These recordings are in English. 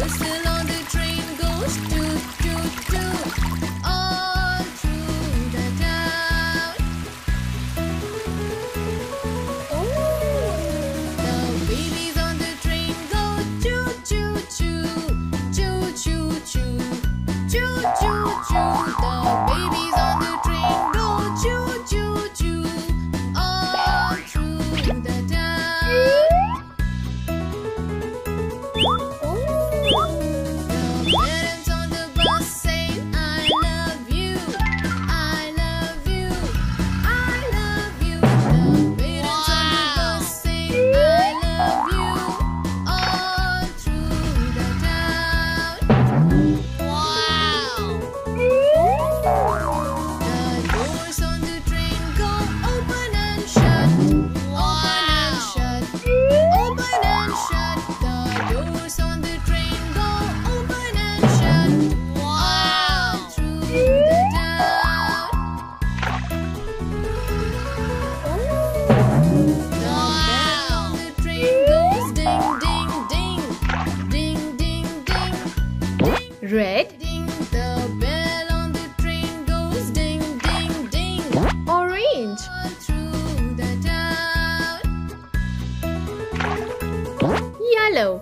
whistle on the train goes toot toot toot all through the town. The babies on the train go choo choo choo choo choo choo choo choo choo. The babies on the train go choo choo choo all through the town. The parents on the bus say, I love you, I love you, I love you. The parents on the bus say, I love you all through the town. Wow! The doors on the train go open and shut, open and shut, open and shut. The doors on the train go open and shut, all through the town. The bell on the train goes ding ding ding, ding ding ding, ding. Red, Ding, the bell on the train goes ding, ding, ding, orange, all through the town. yellow,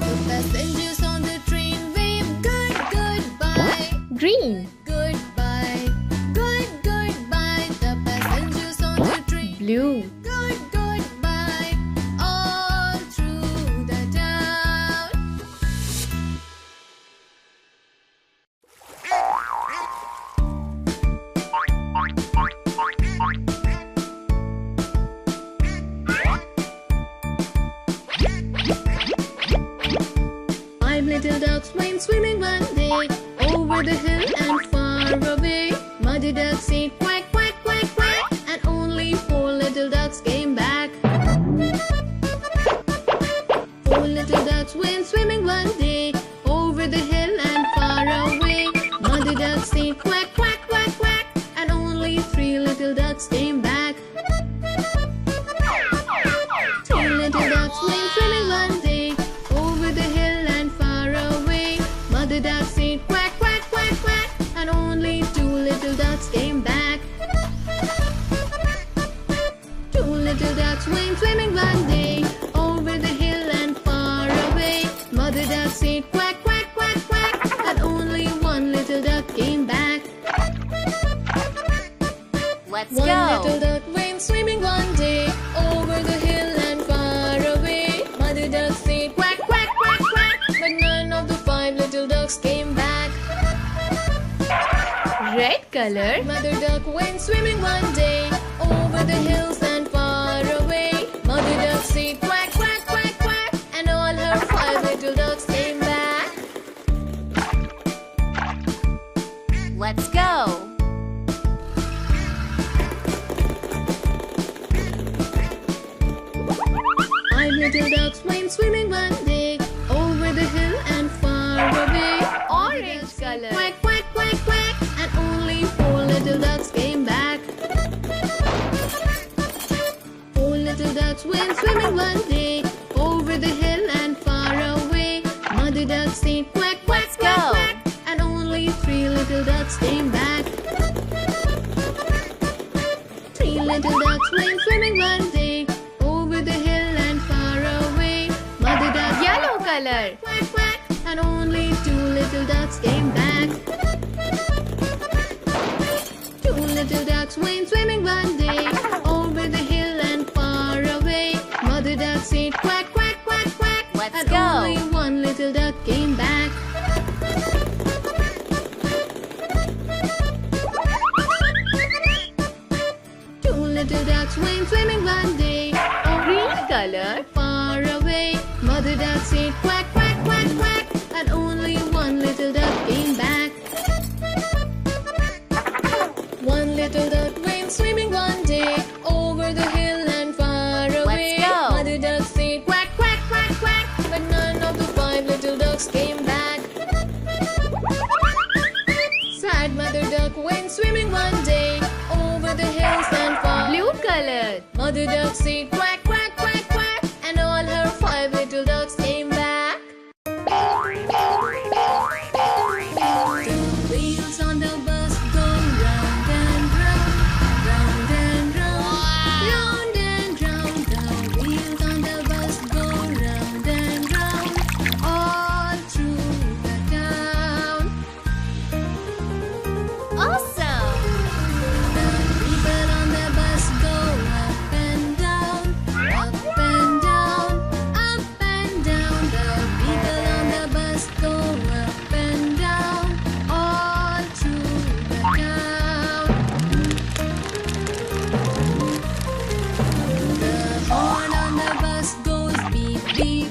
The passengers on the train wave good, goodbye, green, goodbye, good, goodbye. The passengers on the train blue, good, goodbye, all through the town. Five little ducks went swimming one day over the hill and far away. Muddy ducks said quack, quack, quack, quack, and only four little ducks came back. Four little ducks went swimming one day over the hill and far away. Muddy ducks said quack, quack, quack, quack, and only three little ducks came back. Three little ducks went swimming one day over the hill and far away. Mother duck said quack, quack, quack, quack, and only two little ducks came back. Two little ducks went swimming one day over the hill and far away. Mother duck said quack, quack, quack, quack, and only one little duck came back. let's One go. little duck went swimming one day over the hill and far away. Mother duck said quack, quack, quack, quack, but none of the five little ducks came back. Red color, Mother duck went swimming one day over the hills and far away. Mother duck said quack, quack, quack, quack, and all her five little ducks came back. let's go. Five little ducks went swimming one day over the hill and far away. Orange color, Quack, quack, quack, quack, and only four little ducks came back. Four little ducks went swimming one day over the hill and far away. Mother duck said quack, quack, Let's quack, go. quack, and only three little ducks came back. Three little ducks went swimming one day over the hill and far away. Mother duck yellow color, quack, quack, and only two little ducks came back. Two little ducks went swimming one day over the hill and far away. Mother duck said quack, quack, quack, quack, Let's and go. only one little duck came back. Two little ducks went swimming one day over green color, far away. Mother duck said quack, quack, quack, quack, and only one little duck came back. One little duck went swimming one day over the hill and far away. Let's go. Mother duck said quack, quack, quack, quack, but none of the five little ducks came back. Sad mother duck went swimming one day over the hills and far. blue color, Mother duck said quack, quack, quack, quack, and all her five little ducks came back.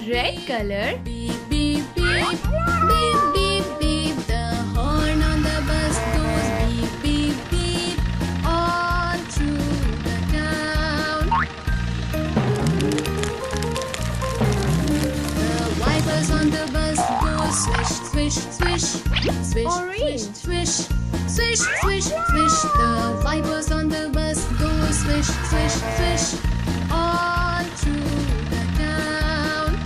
Red color. Beep, beep, beep. Beep, beep, beep. The horn on the bus goes beep, beep, beep. All through the town. The wipers on the bus go swish, swish, swish. Swish, Orange. swish, swish, swish, swish. The wipers on the bus go swish, swish, swish. All through the town.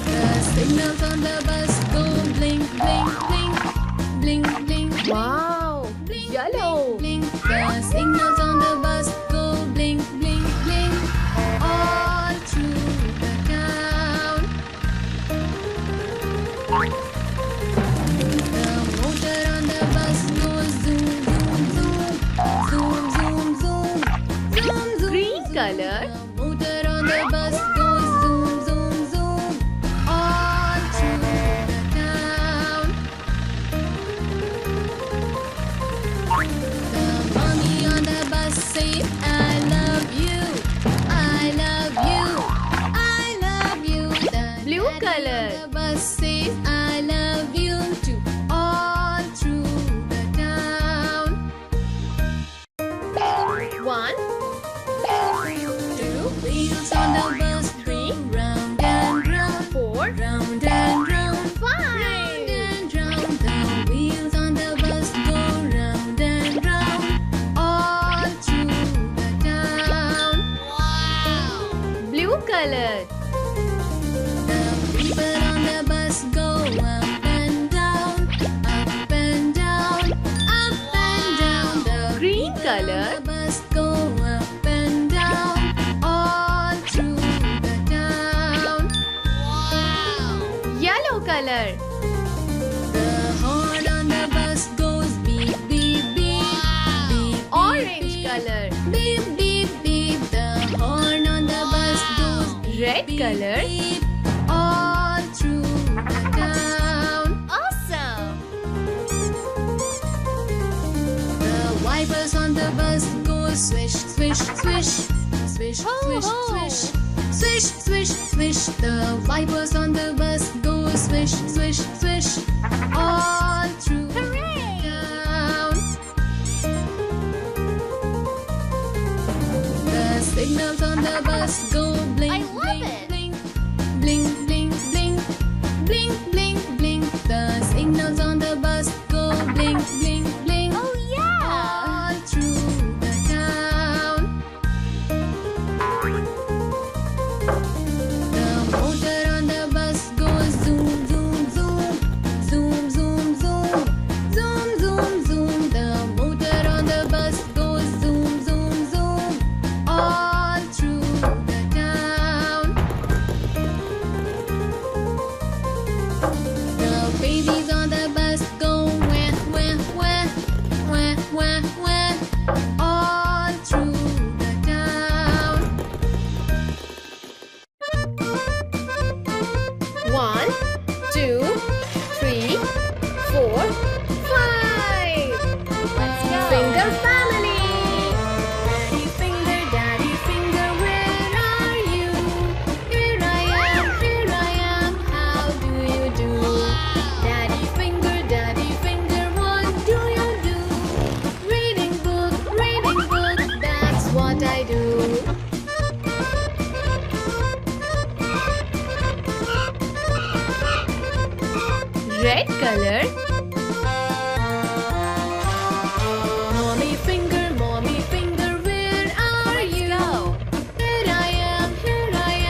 The signals on the bus go blink, blink, blink. Blink, blink, blink. Wow. Blink, Yellow. blink, blink. The signals on the bus go blink, blink, blink. All through the town. The motor on the bus goes zoom, zoom, zoom. Zoom, zoom, zoom. Zoom, zoom, Green zoom. color. The motor on the bus goes zoom, zoom, zoom. All through the town. The mommy on the bus say, I love you. I love you. I love you. The Blue daddy color. on the bus says, I love you too. All through the town. 1, Two wheels on the bus go round and round. 4, Round and round. 5. Round and round. The wheels on the bus go round and round. All through the town. Blue color. The people on the bus go up and down. Up and down. Up and down. The Green people color. on the bus go up and down. All through the town. Yellow color. The horn on the bus goes beep, beep, beep. Beep, Orange beep, color. beep, beep, beep. The horn on the bus goes beep, Red beep, color. beep. All through the town. Awesome. The wipers on the bus go swish, swish, swish. Swish, Ho, swish, ho. swish. Swish, swish, swish. The wipers on the bus go swish, swish, swish. All through Hooray. the town. The signals on the bus go blink, I love blink, it. blink. Blink, blink, blink. Blink, blink, blink. The signals on the bus go blink, blink, blink. Oh yeah. All through the town. The motor on the bus goes zoom, zoom, zoom. Zoom, zoom, zoom. Zoom, zoom, zoom. The motor on the bus goes zoom, zoom, zoom. All through the town. The babies on the bus go wah, wah, wah. Wah, wah, wah. All through the town. 1, 2, 3, 4, 5. Let's go. Finger family. Daddy finger, where are you? Here I am, how do you do? Daddy finger, what do you do? Reading book, that's what I do. Red color. Mommy finger, where are you? Go. Here I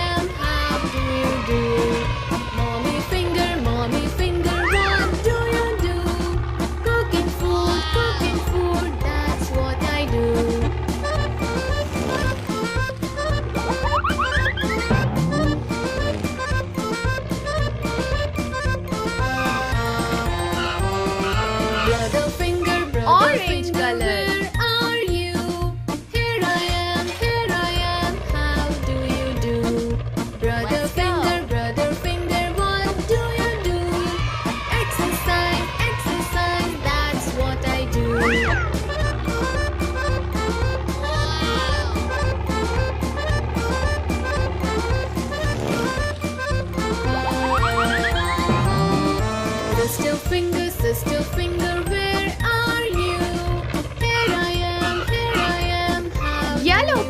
am, how do you do? Mommy finger, what do you do? Cooking food, that's what I do. Brother finger, Orange color. where are you? Here I am, how do you do? Brother Let's go. finger, what do you do? Exercise, that's what I do.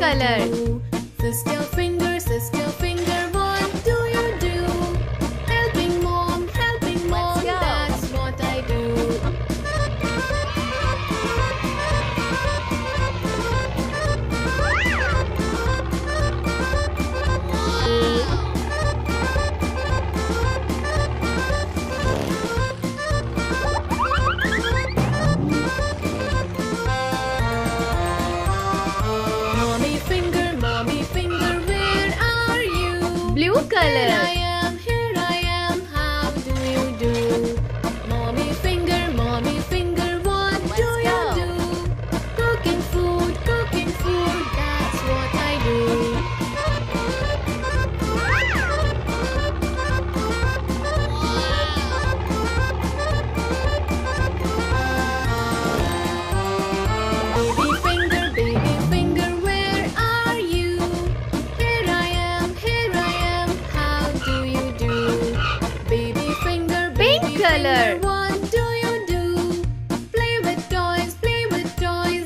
color. Sister finger, what do you do? Helping mom, that's what I do. Mommy finger, where are you? Blue color. Here I am, how do you do? Mommy finger, what do you do? Cooking food, that's what I do. Baby finger, where are you? Here I am, how do you do? Baby finger, Pink color. what do you do? Play with toys,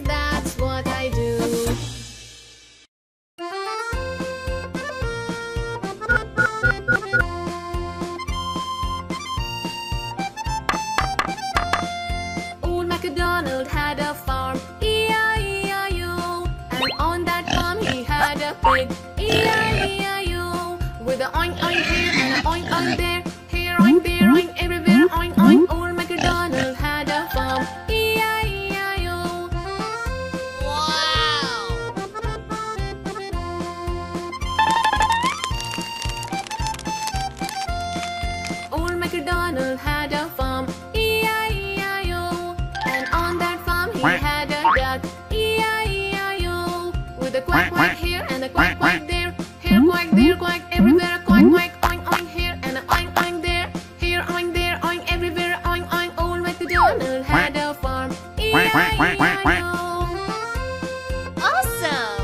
that's what I do. Old MacDonald had a farm, E-I-E-I-O. And on that farm he had a pig, E-I-E-I-O. With a oink oink here and a oink oink there, here oink there oink everywhere oink oink. Old MacDonald had a farm, E-I-E-I-O. Old MacDonald had a farm, E-I-E-I-O. And on that farm he had a duck, E-I-E-I-O. With a quack quack here and a quack quack there, here quack there quack everywhere a quack quack oink oink here and a oink oink there, here oink there oink everywhere oink oink. Old MacDonald had a farm, E-I-E-I-O. Awesome.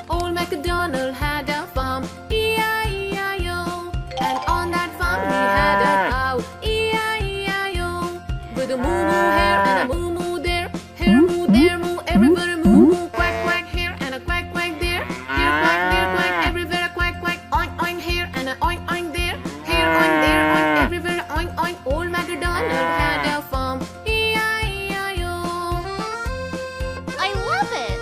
Old MacDonald had a farm, E-I-E-I-O. And on that farm he had a cow, E-I-E-I-O. With a moo moo here and a moo moo there, here moo there moo everywhere moo moo. Quack quack here and a quack quack there, here quack there quack everywhere a quack quack. Oink oink here and a oink oink there, here oink there oink everywhere oink oink. Old MacDonald had a farm, E-I-E-I-O. I love it.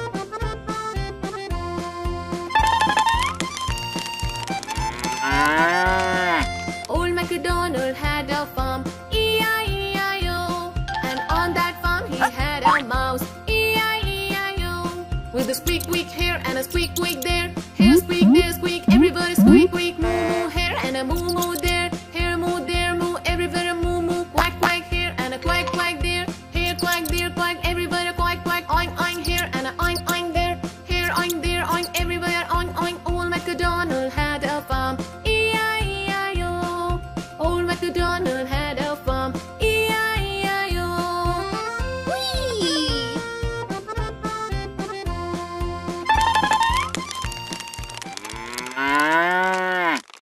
Old MacDonald had a farm, E-I-E-I-O. And on that farm he had a mouse, E-I-E-I-O. With a squeak squeak here and a squeak squeak there, here squeak there squeak, everybody squeak squeak, moo moo